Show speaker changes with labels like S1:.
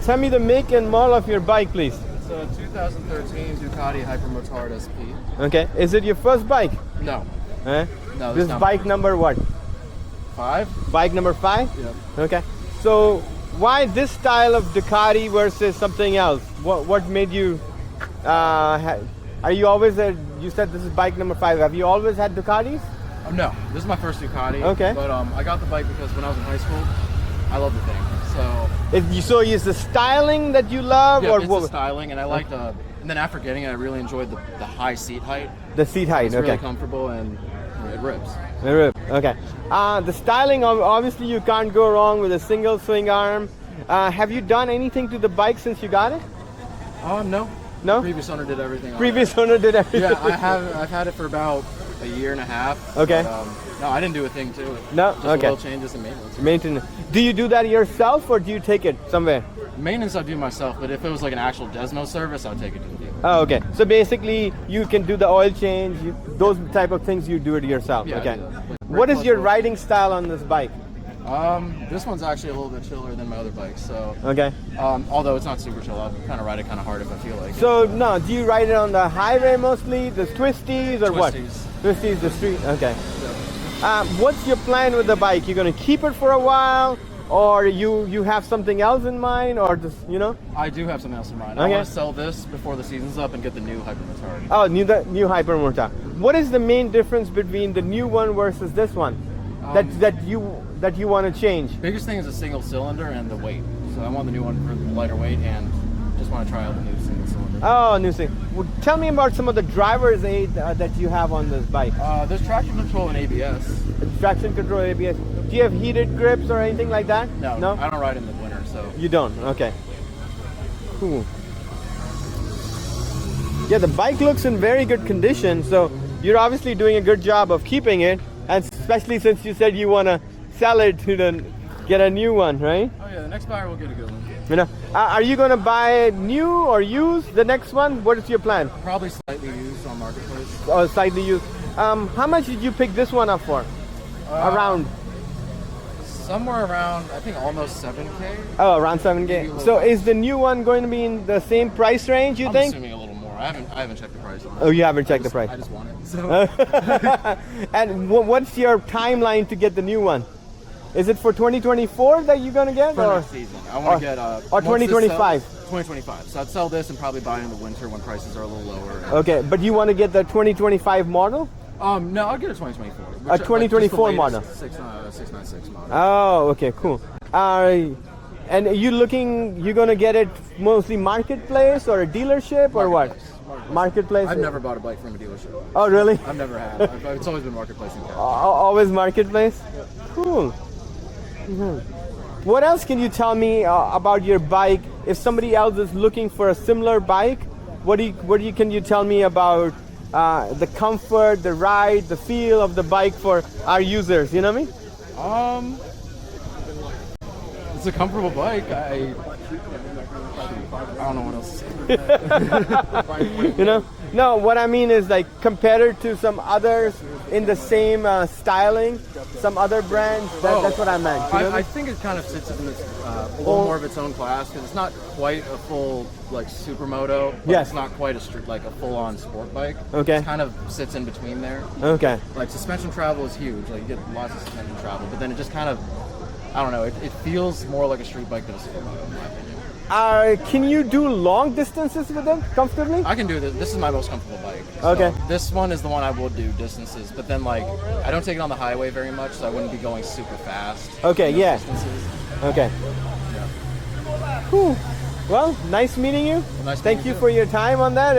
S1: tell me the make and model of your bike, please.
S2: It's a 2013 Ducati Hypermotard SP.
S1: Okay. Is it your first bike?
S2: No.
S1: Eh?
S2: No,
S1: This is bike number what?
S2: 5?
S1: Bike number 5?
S2: Yep.
S1: Okay. So why this style of Ducati versus something else? What made you? Are you always you said this is bike number 5. Have you always had Ducatis?
S2: No, this is my first Ducati.
S1: Okay.
S2: But I got the bike because when I was in high school, I loved the thing.
S1: So is the styling that you love,
S2: yeah,
S1: or
S2: it's
S1: what?
S2: the styling, and I liked and then after getting it, I really enjoyed the high seat height.
S1: The seat height.
S2: It's
S1: okay.
S2: really comfortable and it rips.
S1: It rips. Okay. The styling, obviously, you can't go wrong with a single swing arm. Have you done anything to the bike since you got it?
S2: No.
S1: No.
S2: Previous owner did everything.
S1: Previous owner did everything.
S2: Yeah, I've had it for about a year and a half.
S1: Okay.
S2: But, no, I didn't do a thing to it.
S1: No.
S2: Just
S1: okay.
S2: little changes in maintenance.
S1: Maintenance. Do you do that yourself, or do you take it somewhere?
S2: Maintenance I do myself, but if it was like an actual Desmo service, I'll take it to the dealer.
S1: Oh, okay. So basically, you can do the oil change, those type of things you do it yourself.
S2: Yeah,
S1: okay.
S2: like
S1: What is your
S2: oil.
S1: riding style on this bike?
S2: This one's actually a little bit chiller than my other bikes, so.
S1: Okay.
S2: Although it's not super chill, I'll kind of ride it kind of hard if I feel like it.
S1: So no, do you ride it on the highway mostly, the twisties, or what? Twisties, the street. Okay.
S2: Yeah.
S1: What's your plan with the bike? You're gonna keep it for a while, or you have something else in mind, or just
S2: I do have something else in mind. I
S1: Okay.
S2: want to sell this before the season's up and get the new Hypermotard.
S1: Oh, the new Hypermotard. What is the main difference between the new one versus this one that you want to change?
S2: Biggest thing is a single cylinder and the weight. So I want the new one for the lighter weight and just want to try out the new single cylinder.
S1: Oh, new thing. Well, tell me about some of the driver's aid that you have on this bike.
S2: There's traction control and ABS.
S1: Traction control, ABS. Do you have heated grips or anything like that?
S2: No, I don't ride in the winter, so.
S1: You don't? Okay. Cool. Yeah, the bike looks in very good condition, so you're obviously doing a good job of keeping it, and especially since you said you want to sell it to get a new one, right?
S2: Oh yeah, the next buyer will get a good one.
S1: Are you going to buy new or used the next one? What is your plan?
S2: Probably slightly used on Marketplace.
S1: Or slightly used. How much did you pick this one up for? Around?
S2: Somewhere around, I think almost 7K.
S1: Oh, around 7K. So is the new one going to be in the same price range, you think?
S2: I'm assuming a little more. I haven't checked the price on it.
S1: Oh, you haven't checked the price.
S2: I just want it. So.
S1: And what's your timeline to get the new one? Is it for 2024 that you're going to get?
S2: For
S1: or
S2: next season. I want to get...
S1: or 2025?
S2: 2025. So I'd sell this and probably buy in the winter when prices are a little lower.
S1: Okay, but you want to get the 2025 model?
S2: No, I'll get a 2024.
S1: A 2024 model?
S2: 696 model.
S1: Oh, okay, cool. And you're going to get it mostly marketplace or a dealership or what? Marketplace.
S2: I've never bought a bike from a dealership.
S1: Oh, really?
S2: I've never had. It's always been marketplace and cash.
S1: Always marketplace?
S2: Yep.
S1: Cool. What else can you tell me about your bike? If somebody else is looking for a similar bike, can you tell me about the comfort, the ride, the feel of the bike for our users? You know what I mean?
S2: It's a comfortable bike. I don't know what else to say.
S1: No, what I mean is like compared to some others in the same styling, some other brands. That's what I meant.
S2: I think it kind of sits in its, a little more of its own class because it's not quite a full like supermoto. But
S1: Yes.
S2: It's not quite a full-on sport bike.
S1: Okay.
S2: It kind of sits in between there.
S1: Okay.
S2: Like suspension travel is huge. Like you get lots of suspension travel, but then it just kind of, I don't know. It feels more like a street bike than a supermoto in my opinion.
S1: Can you do long distances with it comfortably?
S2: I can do this. This is my most comfortable bike. So
S1: Okay.
S2: This one is the one I will do distances, but then like I don't take it on the highway very much, so I wouldn't be going super fast.
S1: Okay, yeah.
S2: Distances.
S1: Okay.
S2: Yeah.
S1: Cool. Well, nice meeting you.
S2: Nice
S1: Thank
S2: meeting
S1: you
S2: you.
S1: for your time on that.